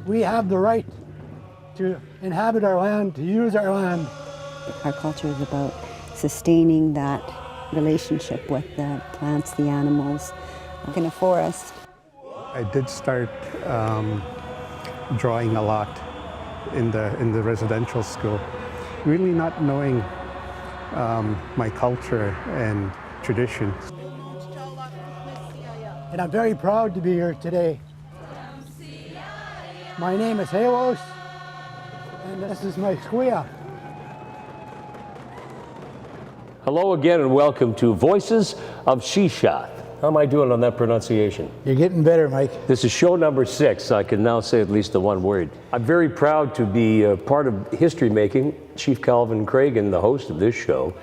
we have the right to inhabit our land, to use our land. Our culture is about sustaining that relationship with the plants, the animals, in a forest. I did start drawing a lot in the residential school, really not knowing my culture and traditions. And I'm very proud to be here today. My name is Halos, and this is my squia. Hello again and welcome to Voices of Shishalh. How am I doing on that pronunciation? You're getting better, Mike. This is show number 6. I can now say at least the one word. I'm very proud to be part of history making. Chief Calvin Cragen, the host of this show,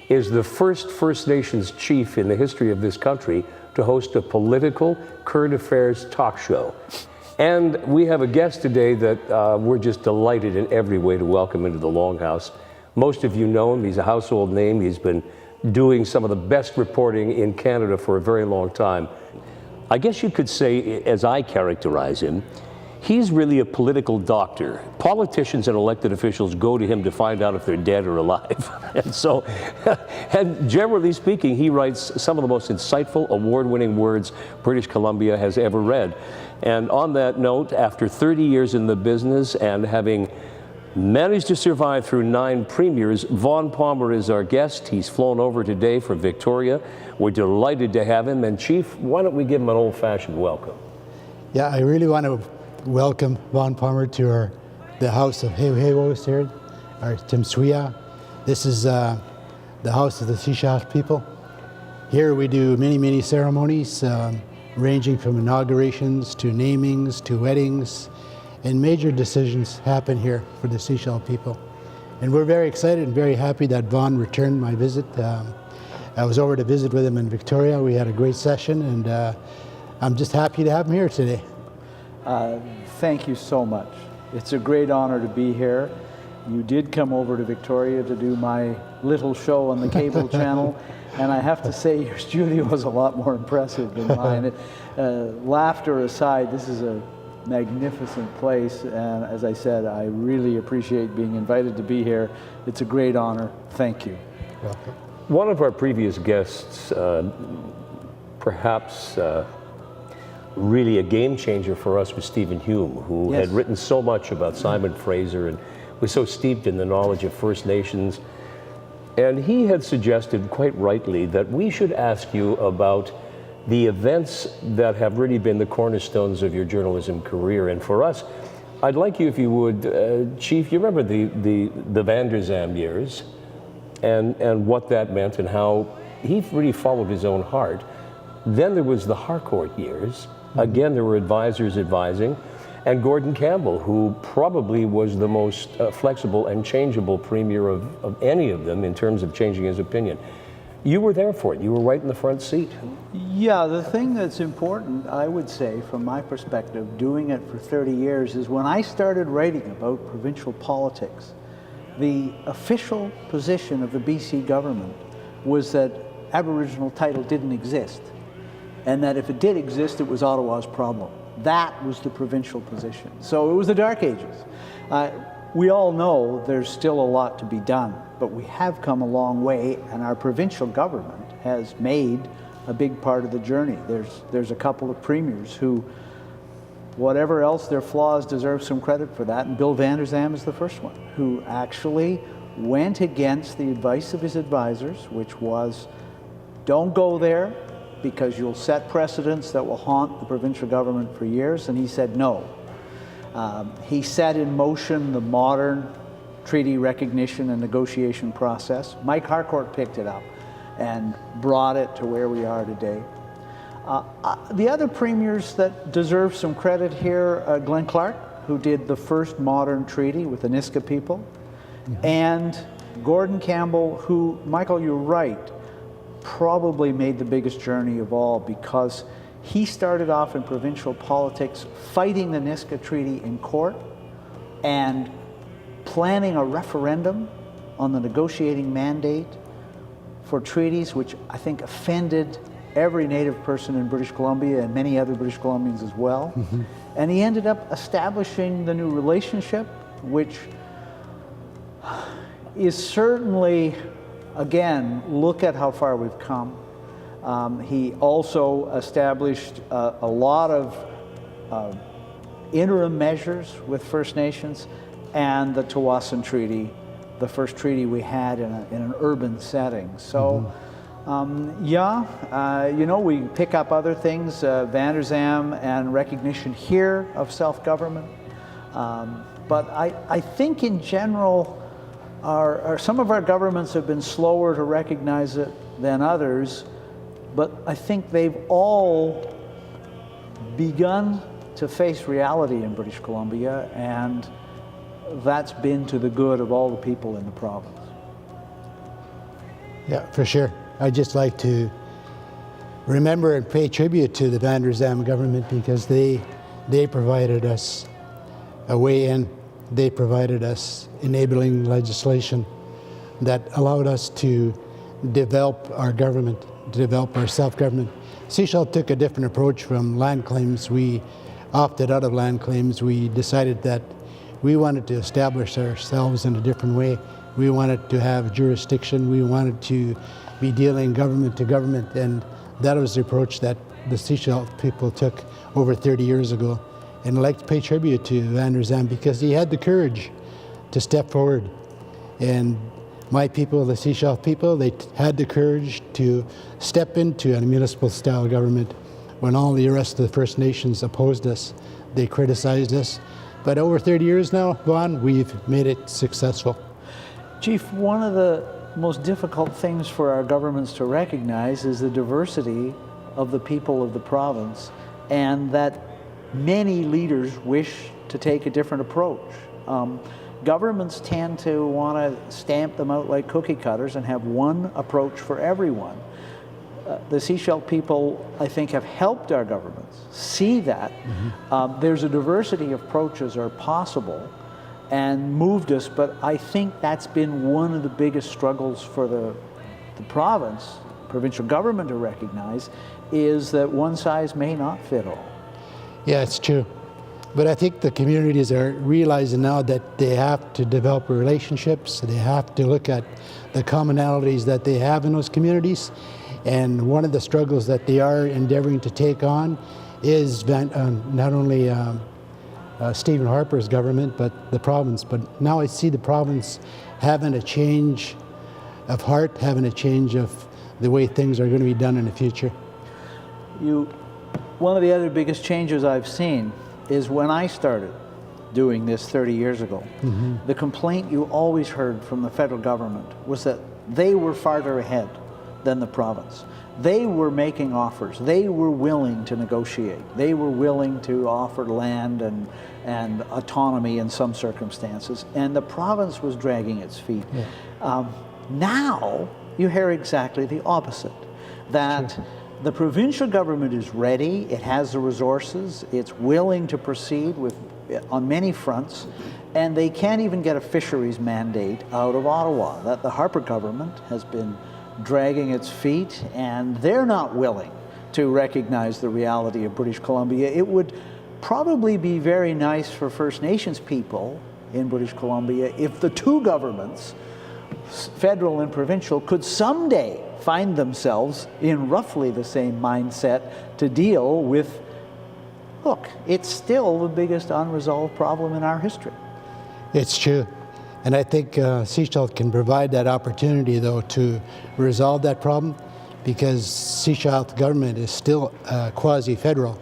is the first First Nations chief in the history of this country to host a political current affairs talk show. And we have a guest today that we're just delighted in every way to welcome into the Longhouse. Most of you know him. He's a household name. He's been doing some of the best reporting in Canada for a very long time. I guess you could say, as I characterize him, he's really a political doctor. Politicians and elected officials go to him to find out if they're dead or alive. And so, and generally speaking, he writes some of the most insightful, award-winning words British Columbia has ever read. And on that note, after 30 years in the business and having managed to survive through 9 premiers, Vaughn Palmer is our guest. He's flown over today from Victoria. We're delighted to have him. And Chief, why don't we give him an old-fashioned welcome? Yeah, I really want to welcome Vaughn Palmer to the house of Hewos here, our Timswia. This is the house of the shishalh people. Here we do many ceremonies, ranging from inaugurations to namings to weddings, and major decisions happen here for the shishalh people. And we're very excited and very happy that Vaughn returned my visit. I was over to visit with him in Victoria. We had a great session, and I'm just happy to have him here today. Thank you so much. It's a great honor to be here. You did come over to Victoria to do my little show on the cable channel, and I have to say your studio was a lot more impressive than mine. Laughter aside, this is a magnificent place, and as I said, I really appreciate being invited to be here. It's a great honor. Thank you. Welcome. One of our previous guests, perhaps really a game changer for us, was Stephen Hume, who Yes. had written so much about Simon Fraser and was so steeped in the knowledge of First Nations. And he had suggested, quite rightly, that we should ask you about the events that have really been the cornerstones of your journalism career. And for us, I'd like you, if you would, Chief, you remember the Van der Zam years and what that meant and how he really followed his own heart. Then there was the Harcourt years. Again, there were advisors advising. And Gordon Campbell, who probably was the most flexible and changeable premier of any of them in terms of changing his opinion. You were there for it. You were right in the front seat. Yeah, the thing that's important, I would say, from my perspective, doing it for 30 years, is when I started writing about provincial politics, the official position of the BC government was that Aboriginal title didn't exist, and that if it did exist, it was Ottawa's problem. That was the provincial position. So it was the Dark Ages. We all know there's still a lot to be done, but we have come a long way, and our provincial government has made a big part of the journey. There's a couple of premiers who, whatever else their flaws, deserve some credit for that, and Bill Van der Zam is the first one, who actually went against the advice of his advisors, which was, don't go there because you'll set precedents that will haunt the provincial government for years, and he said no. He set in motion the modern treaty recognition and negotiation process. Mike Harcourt picked it up and brought it to where we are today. The other premiers that deserve some credit here, Glenn Clark, who did the first modern treaty with the Niska people, and Gordon Campbell, who, Michael, you're right, probably made the biggest journey of all, because he started off in provincial politics fighting the Niska Treaty in court and planning a referendum on the negotiating mandate for treaties, which I think offended every Native person in British Columbia and many other British Columbians as well. And he ended up establishing the new relationship, which is certainly, again, look at how far we've come. He also established a lot of interim measures with First Nations, and the Tawasin Treaty, the first treaty we had in an urban setting. So, you know, we pick up other things, Vanderzam and recognition here of self-government. But I think in general, some of our governments have been slower to recognize it than others, but I think they've all begun to face reality in British Columbia, and that's been to the good of all the people in the province. Yeah, for sure. I'd just like to remember and pay tribute to the Vanderzam government, because they provided us a way in. They provided us enabling legislation that allowed us to develop our government, to develop our self-government. Shishalh took a different approach from land claims. We opted out of land claims. We decided that we wanted to establish ourselves in a different way. We wanted to have jurisdiction. We wanted to be dealing government to government, and that was the approach that the Shishalh people took over 30 years ago. And I'd like to pay tribute to Vanderzam, because he had the courage to step forward. And my people, the Shishalh people, they had the courage to step into a municipal style government when all the rest of the First Nations opposed us. They criticized us. But over 30 years now, Vaughn, we've made it successful. Chief, one of the most difficult things for our governments to recognize is the diversity of the people of the province, and that many leaders wish to take a different approach. Governments tend to want to stamp them out like cookie cutters and have one approach for everyone. The Shishalh people, I think, have helped our governments see that there's a diversity of approaches are possible, and moved us, but I think that's been one of the biggest struggles for the province, provincial government, to recognize, is that one size may not fit all. Yeah, it's true. But I think the communities are realizing now that they have to develop relationships. They have to look at the commonalities that they have in those communities. And one of the struggles that they are endeavoring to take on is not only Stephen Harper's government, but the province. But now I see the province having a change of heart, having a change of the way things are going to be done in the future. One of the other biggest changes I've seen is when I started doing this 30 years ago, the complaint you always heard from the federal government was that they were farther ahead than the province. They were making offers. They were willing to negotiate. They were willing to offer land and autonomy in some circumstances, and the province was dragging its feet. Yeah. Now you hear exactly the opposite, that the provincial government is ready, it has the resources, it's willing to proceed on many fronts, and they can't even get a fisheries mandate out of Ottawa. That the Harper government has been dragging its feet, and they're not willing to recognize the reality of British Columbia. It would probably be very nice for First Nations people in British Columbia if the two governments, federal and provincial, could someday find themselves in roughly the same mindset to deal with, look, it's still the biggest unresolved problem in our history. It's true. And I think Shishalh can provide that opportunity, though, to resolve that problem, because Shishalh government is still quasi-federal,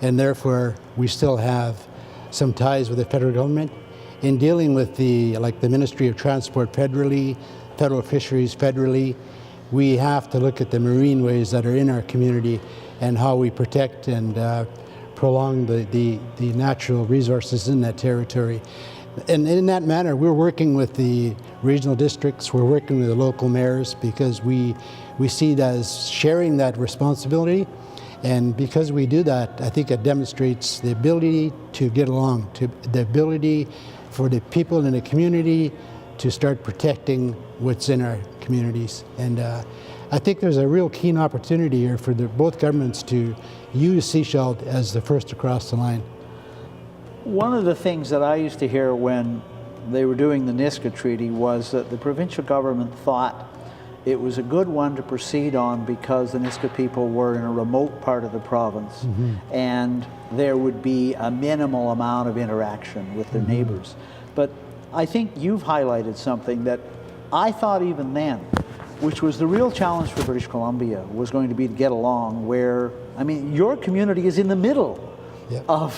and therefore we still have some ties with the federal government. In dealing with the Ministry of Transport federally, federal fisheries federally, we have to look at the marine ways that are in our community and how we protect and prolong the natural resources in that territory. And in that manner, we're working with the regional districts, we're working with the local mayors, because we see that as sharing that responsibility. And because we do that, I think it demonstrates the ability to get along, the ability for the people in the community to start protecting what's in our communities. And I think there's a real keen opportunity here for both governments to use shishalh as the first to cross the line. One of the things that I used to hear when they were doing the Nisga'a Treaty was that the provincial government thought it was a good one to proceed on because the Nisga'a people were in a remote part of the province, and there would be a minimal amount of interaction with their neighbors. But I think you've highlighted something that I thought even then, which was the real challenge for British Columbia, was going to be to get along where, I mean, your community is in the middle of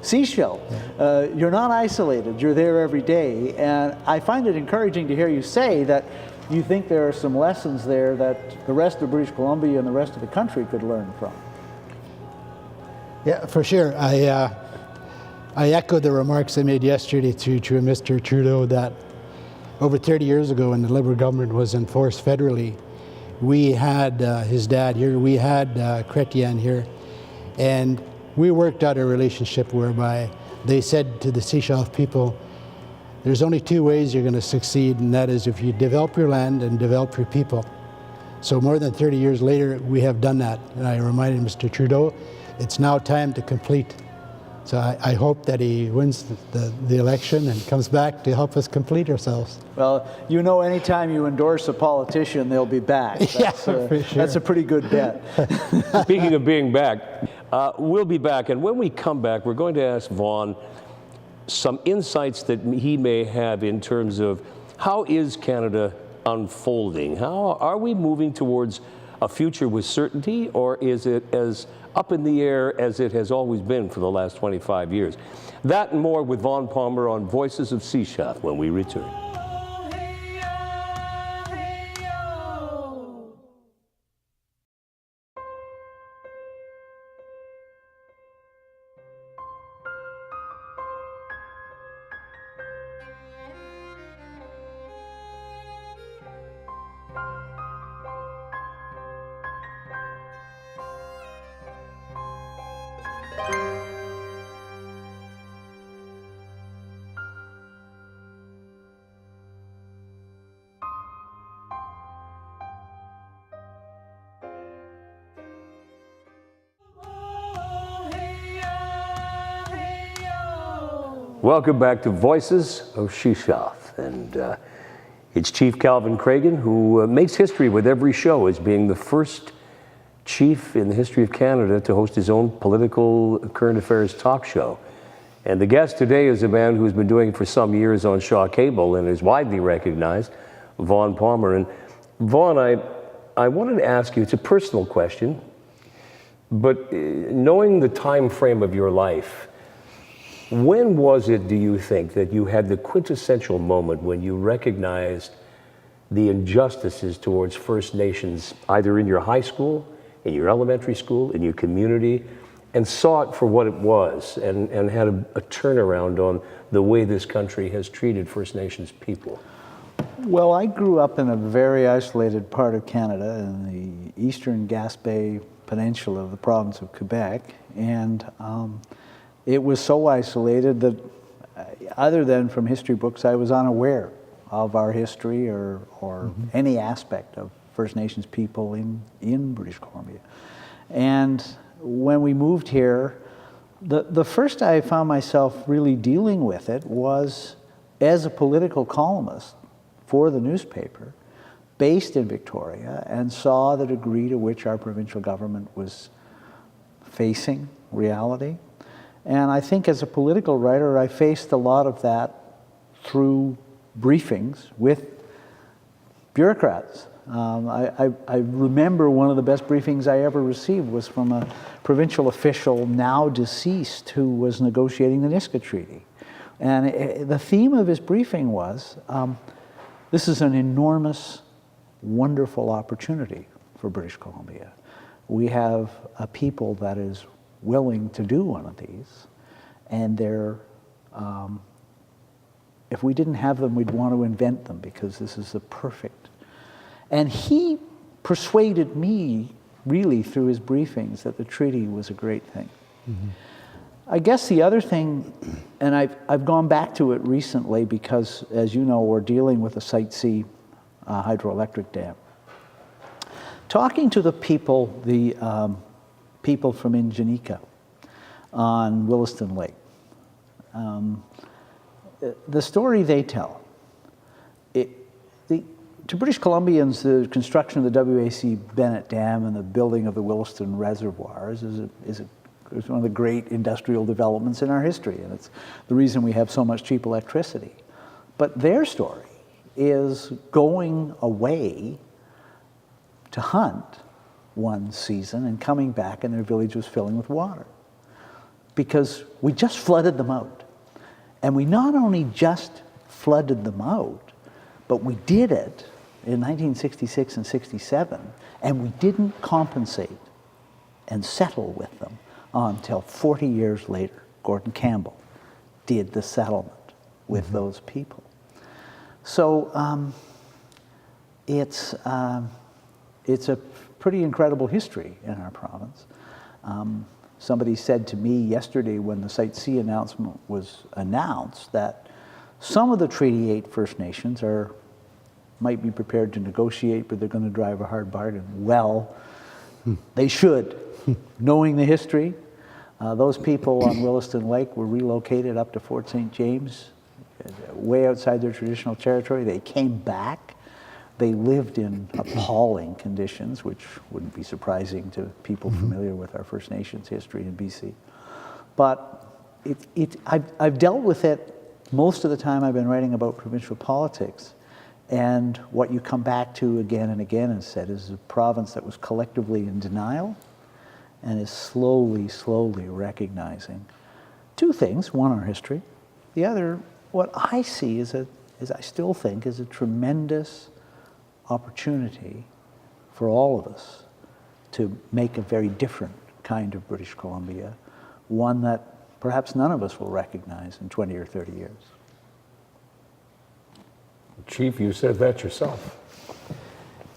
shishalh. You're not isolated, you're there every day, and I find it encouraging to hear you say that you think there are some lessons there that the rest of British Columbia and the rest of the country could learn from. Yeah, for sure. I echo the remarks I made yesterday to Mr. Trudeau that over 30 years ago when the Liberal government was in force federally, we had his dad here, we had Chrétien here, and we worked out a relationship whereby they said to the shishalh people, there's only two ways you're going to succeed, and that is if you develop your land and develop your people. So more than 30 years later, we have done that. And I reminded Mr. Trudeau, it's now time to complete. So I hope that he wins the election and comes back to help us complete ourselves. Well, you know, anytime you endorse a politician, they'll be back. That's, for sure. That's a pretty good bet. Speaking of being back, we'll be back, and when we come back, we're going to ask Vaughn some insights that he may have in terms of how is Canada unfolding? How are we moving towards a future with certainty, or is it as up in the air as it has always been for the last 25 years? That and more with Vaughn Palmer on Voices of shishalh when we return. Welcome back to Voices of shishalh, and it's Chief Calvin Cragen who makes history with every show as being the first chief in the history of Canada to host his own political current affairs talk show. And the guest today is a man who's been doing it for some years on Shaw Cable and is widely recognized, Vaughn Palmer. And Vaughn, I wanted to ask you, it's a personal question, but knowing the time frame of your life, when was it, do you think, that you had the quintessential moment when you recognized the injustices towards First Nations, either in your high school, in your elementary school, in your community, and saw it for what it was, and had a turnaround on the way this country has treated First Nations people? Well, I grew up in a very isolated part of Canada, in the eastern Gaspé Peninsula of the province of Quebec, and it was so isolated that, other than from history books, I was unaware of our history or any aspect of First Nations people in British Columbia. And when we moved here, the first I found myself really dealing with it was as a political columnist for the newspaper based in Victoria, and saw the degree to which our provincial government was facing reality. And I think as a political writer, I faced a lot of that through briefings with bureaucrats. I remember one of the best briefings I ever received was from a provincial official, now deceased, who was negotiating the Nisga'a Treaty. And the theme of his briefing was, this is an enormous, wonderful opportunity for British Columbia. We have a people that is willing to do one of these, and they're, if we didn't have them, we'd want to invent them, because this is the perfect. And he persuaded me, really, through his briefings, that the treaty was a great thing. Mm-hmm. I guess the other thing, and I've gone back to it recently because, as you know, we're dealing with a Site C hydroelectric dam. talking to the people from Injanika on Williston Lake, the story they tell, to British Columbians, the construction of the W.A.C. Bennett Dam and the building of the Williston Reservoirs is one of the great industrial developments in our history, and it's the reason we have so much cheap electricity. But their story is going away to hunt one season and coming back, and their village was filling with water because we just flooded them out. And we not only just flooded them out, but we did it in 1966 and 67, and we didn't compensate and settle with them until 40 years later. Gordon Campbell did the settlement with those people. So it's a pretty incredible history in our province. Somebody said to me yesterday when the Site C announcement was announced that some of the Treaty 8 First Nations might be prepared to negotiate, but they're going to drive a hard bargain. Well, they should. Knowing the history, those people on Williston Lake were relocated up to Fort St. James, way outside their traditional territory. They came back. They lived in appalling conditions, which wouldn't be surprising to people familiar with our First Nations history in BC. But I've dealt with it most of the time I've been writing about provincial politics. And what you come back to again and again and said is a province that was collectively in denial and is slowly, slowly recognizing two things. One, our history. The other, what I see is I still think is a tremendous opportunity for all of us to make a very different kind of British Columbia, one that perhaps none of us will recognize in 20 or 30 years. Chief, you said that yourself.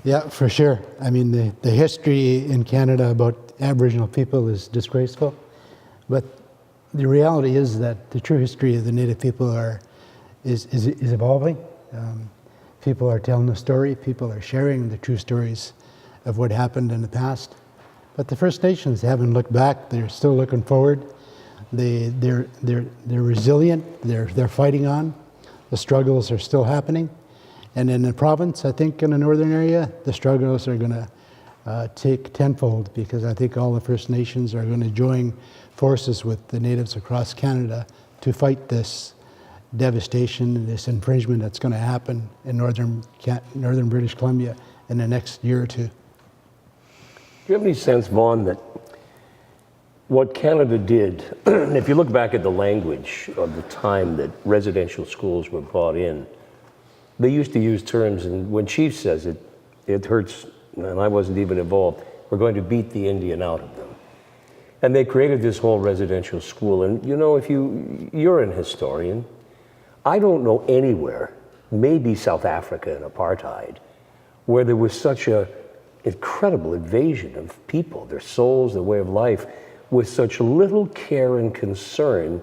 Yeah, for sure. I mean, the history in Canada about Aboriginal people is disgraceful, but the reality is that the true history of the Native people is evolving. People are telling the story. People are sharing the true stories of what happened in the past. But the First Nations haven't looked back. They're still looking forward. They're resilient. They're fighting on. The struggles are still happening. And in the province, I think in the northern area, the struggles are going to take tenfold, because I think all the First Nations are going to join forces with the natives across Canada to fight this devastation, this infringement that's going to happen in northern British Columbia in the next year or two. Do you have any sense, Vaughn, that what Canada did, if you look back at the language of the time that residential schools were brought in, they used to use terms, and when Chief says it, it hurts, and I wasn't even involved, we're going to beat the Indian out of them. And they created this whole residential school, and you know, if you're an historian, I don't know anywhere, maybe South Africa and apartheid, where there was such an incredible invasion of people, their souls, their way of life, with such little care and concern,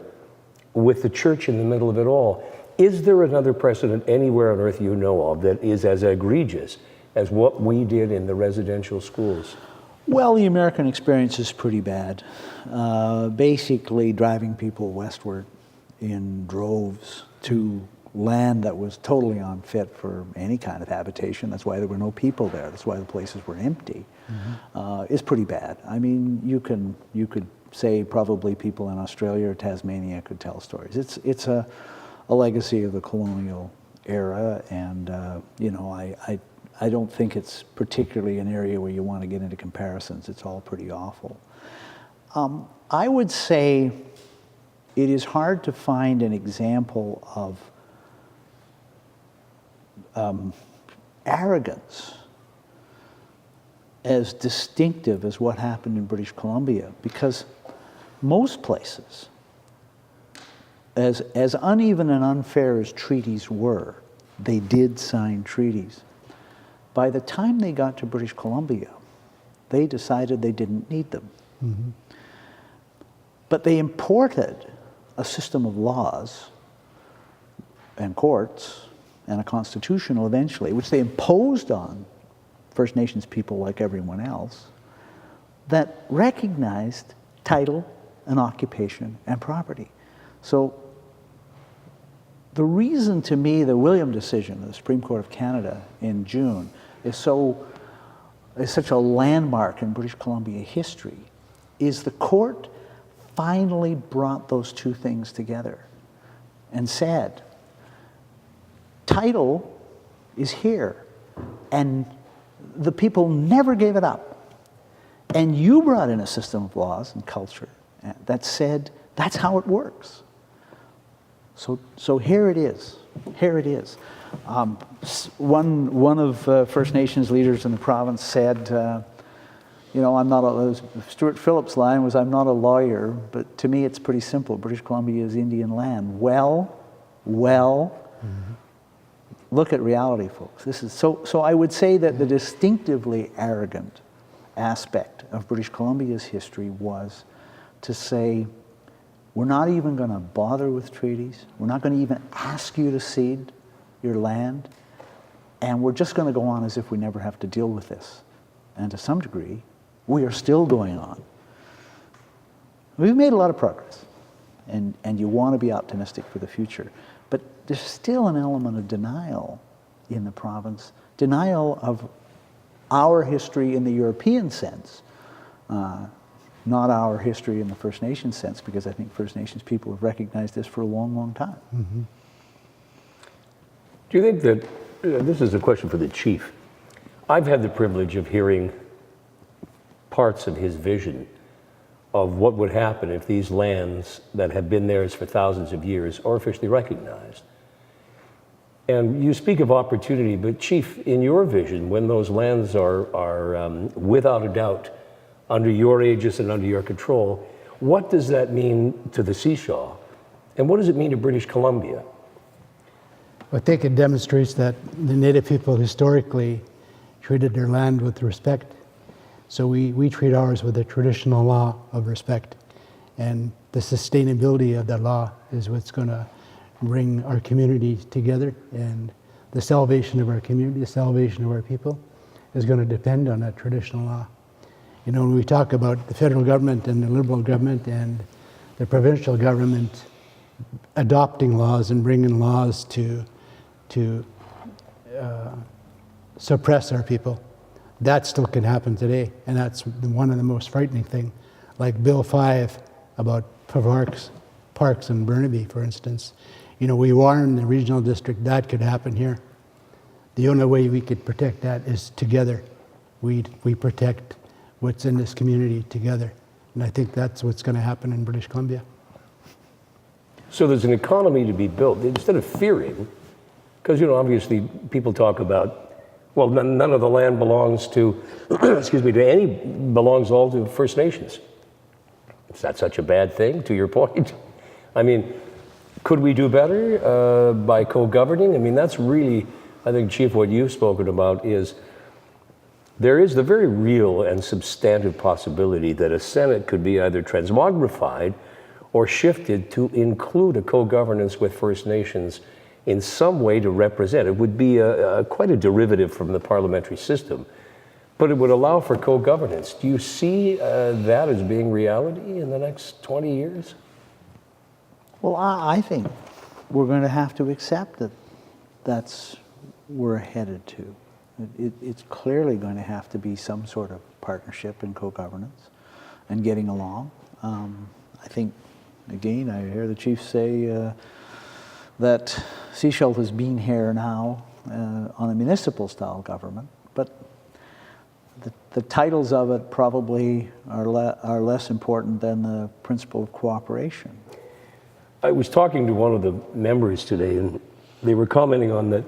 with the church in the middle of it all. Is there another precedent anywhere on earth you know of that is as egregious as what we did in the residential schools? Well, the American experience is pretty bad. Basically driving people westward in droves to land that was totally unfit for any kind of habitation. That's why there were no people there. That's why the places were empty. Is pretty bad. I mean, you could say probably people in Australia or Tasmania could tell stories. It's a legacy of the colonial era, and you know, I don't think it's particularly an area where you want to get into comparisons. It's all pretty awful. I would say it is hard to find an example of arrogance as distinctive as what happened in British Columbia, because most places, as uneven and unfair as treaties were, they did sign treaties. By the time they got to British Columbia, they decided they didn't need them. But they imported a system of laws and courts and a constitution eventually, which they imposed on First Nations people like everyone else, that recognized title and occupation and property. So the reason to me the William decision of the Supreme Court of Canada in June is such a landmark in British Columbia history is the court finally brought those two things together and said, title is here, and the people never gave it up. And you brought in a system of laws and culture that said that's how it works. So here it is. Here it is. One of First Nations leaders in the province said, I'm not Stuart Phillips' line was, I'm not a lawyer, but to me it's pretty simple. British Columbia is Indian land. Well, look at reality, folks. This is so I would say that the distinctively arrogant aspect of British Columbia's history was to say, we're not even going to bother with treaties. We're not going to even ask you to cede your land. And we're just going to go on as if we never have to deal with this. And to some degree, we are still going on. We've made a lot of progress. And you want to be optimistic for the future. But there's still an element of denial in the province. Denial of our history in the European sense. Not our history in the First Nations sense, because I think First Nations people have recognized this for a long, long time. Mm-hmm. Do you think that, this is a question for the chief, I've had the privilege of hearing parts of his vision of what would happen if these lands that have been theirs for thousands of years are officially recognized. And you speak of opportunity, but Chief, in your vision, when those lands are without a doubt under your aegis and under your control, what does that mean to the shishalh? And what does it mean to British Columbia? I think it demonstrates that the Native people historically treated their land with respect. So we treat ours with a traditional law of respect. And the sustainability of that law is what's going to bring our community together. And the salvation of our community, the salvation of our people is going to depend on that traditional law. You know, when we talk about the federal government and the Liberal government and the provincial government adopting laws and bringing laws to suppress our people, that still can happen today. And that's one of the most frightening things. Like Bill 5 about parks in Burnaby, for instance. You know, we warn the regional district that could happen here. The only way we could protect that is together. We protect what's in this community together. And I think that's what's going to happen in British Columbia. So there's an economy to be built. Instead of fearing, because, you know, obviously people talk about, well, none of the land belongs to, belongs all to First Nations. Is that such a bad thing, to your point? I mean, could we do better by co-governing? I mean, that's really, I think, Chief, what you've spoken about is there is the very real and substantive possibility that a Senate could be either transmogrified or shifted to include a co-governance with First Nations in some way to represent. It would be quite a derivative from the parliamentary system, but it would allow for co-governance. Do you see that as being reality in the next 20 years? Well, I think we're going to have to accept that that's where we're headed to. It's clearly going to have to be some sort of partnership and co-governance and getting along. I think, again, I hear the chief say that shishalh has been here now on a municipal style government, but the titles of it probably are less important than the principle of cooperation. I was talking to one of the members today, and they were commenting on that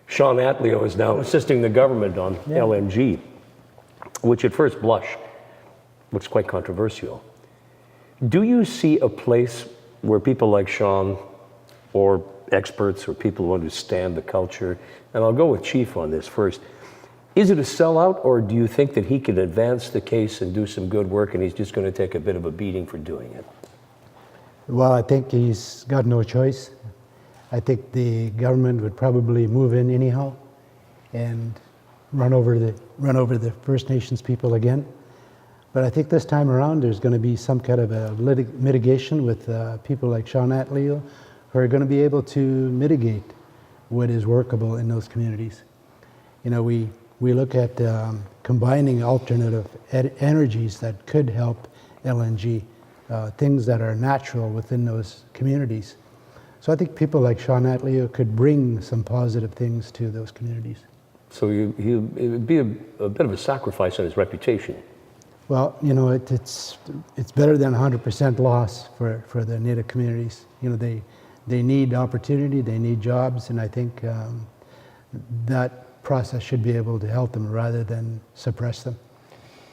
Sean Atleo is now assisting the government on LNG, which at first blush looks quite controversial. Do you see a place where people like Sean or experts or people who understand the culture, and I'll go with Chief on this first, is it a sellout, or do you think that he can advance the case and do some good work and he's just going to take a bit of a beating for doing it? Well, I think he's got no choice. I think the government would probably move in anyhow, and run over the First Nations people again. But I think this time around there's going to be some kind of a mitigation with people like Sean Atleo who are going to be able to mitigate what is workable in those communities. You know, we look at combining alternative energies that could help LNG, things that are natural within those communities. So I think people like Sean Atleo could bring some positive things to those communities. So it would be a bit of a sacrifice on his reputation. Well, you know, it's better than 100% loss for the Native communities. You know, they need opportunity, they need jobs, and I think that process should be able to help them rather than suppress them.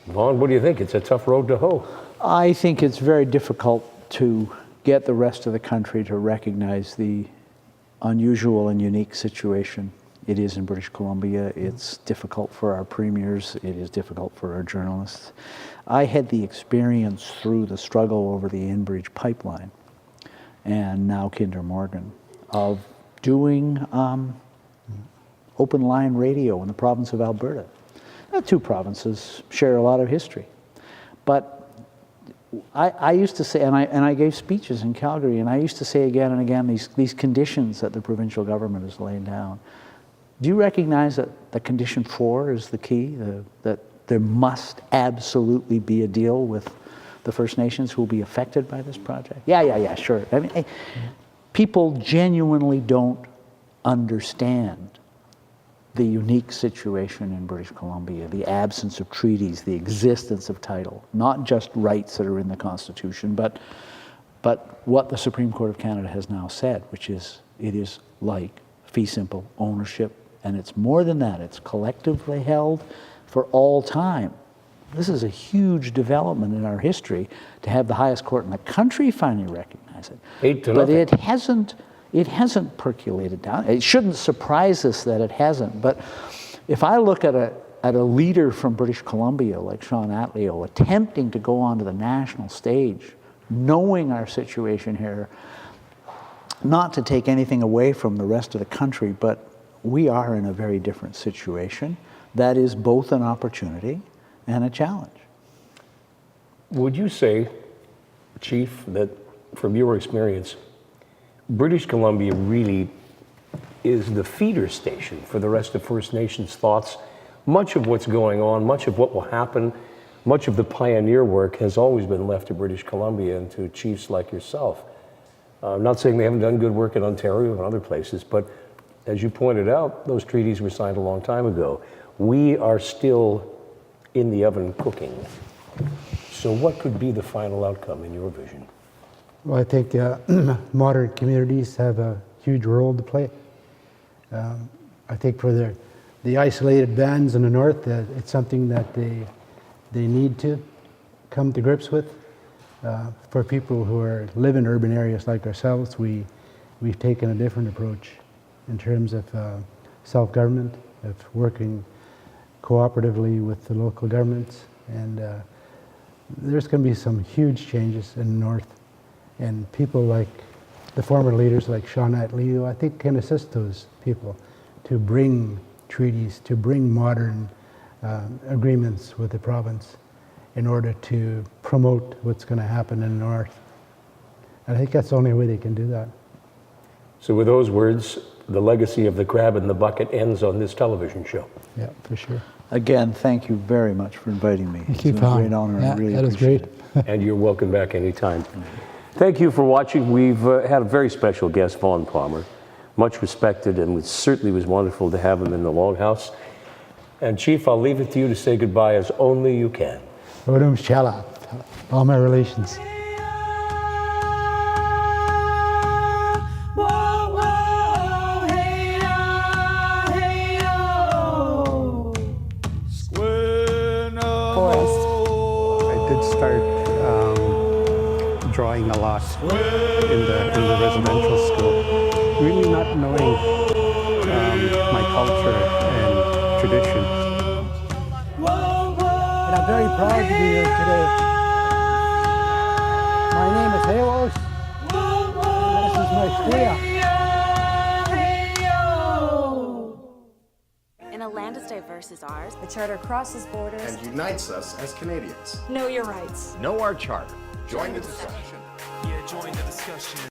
Vaughn, what do you think? It's a tough road to hoe. I think it's very difficult to get the rest of the country to recognize the unusual and unique situation it is in British Columbia. It's difficult for our premiers. It is difficult for our journalists. I had the experience through the struggle over the Enbridge pipeline and now Kinder Morgan of doing open line radio in the province of Alberta. The two provinces share a lot of history. But I used to say, and I gave speeches in Calgary, and I used to say again and again these conditions that the provincial government has laid down. Do you recognize that the condition 4 is the key, that there must absolutely be a deal with the First Nations who will be affected by this project? Yeah, sure. I mean, people genuinely don't understand the unique situation in British Columbia, the absence of treaties, the existence of title, not just rights that are in the Constitution, but what the Supreme Court of Canada has now said, which is it is like fee simple ownership, and it's more than that, it's collectively held for all time. This is a huge development in our history to have the highest court in the country finally recognize it. 8-0. But it hasn't percolated down. It shouldn't surprise us that it hasn't. But if I look at a leader from British Columbia like Sean Atleo attempting to go onto the national stage, knowing our situation here, not to take anything away from the rest of the country, but we are in a very different situation that is both an opportunity and a challenge. Would you say, Chief, that from your experience, British Columbia really is the feeder station for the rest of First Nations thoughts? Much of what's going on, much of what will happen, much of the pioneer work has always been left to British Columbia and to chiefs like yourself. I'm not saying they haven't done good work in Ontario and other places, but as you pointed out, those treaties were signed a long time ago. We are still in the oven cooking. So what could be the final outcome in your vision? Well, I think modern communities have a huge role to play. I think for the isolated bands in the north, it's something that they need to come to grips with. For people who live in urban areas like ourselves, we've taken a different approach in terms of self-government, of working cooperatively with the local governments. And there's going to be some huge changes in the north. And people like the former leaders like Sean Atleo, I think can assist those people to bring treaties, to bring modern agreements with the province in order to promote what's going to happen in the north. And I think that's the only way they can do that. So with those words, the legacy of the crab in the bucket ends on this television show. Yeah, for sure. Again, thank you very much for inviting me. Thank you, It's been a Vaughn. great honor. Yeah, I really that was appreciate great. it. And you're welcome back anytime. Thank you for watching. We've had a very special guest, Vaughn Palmer, much respected, and it certainly was wonderful to have him in the Longhouse. And Chief, I'll leave it to you to say goodbye as only you can. Odom Shala, all my relations. I did start drawing a lot in the residential school, really not knowing my culture and tradition. And I'm very proud to be here today. My name is Halos, and this is my Shwea. In a land as diverse as ours. The Charter crosses borders and unites us as Canadians. Know your rights. Know our Charter. Join the discussion. Yeah, join the discussion.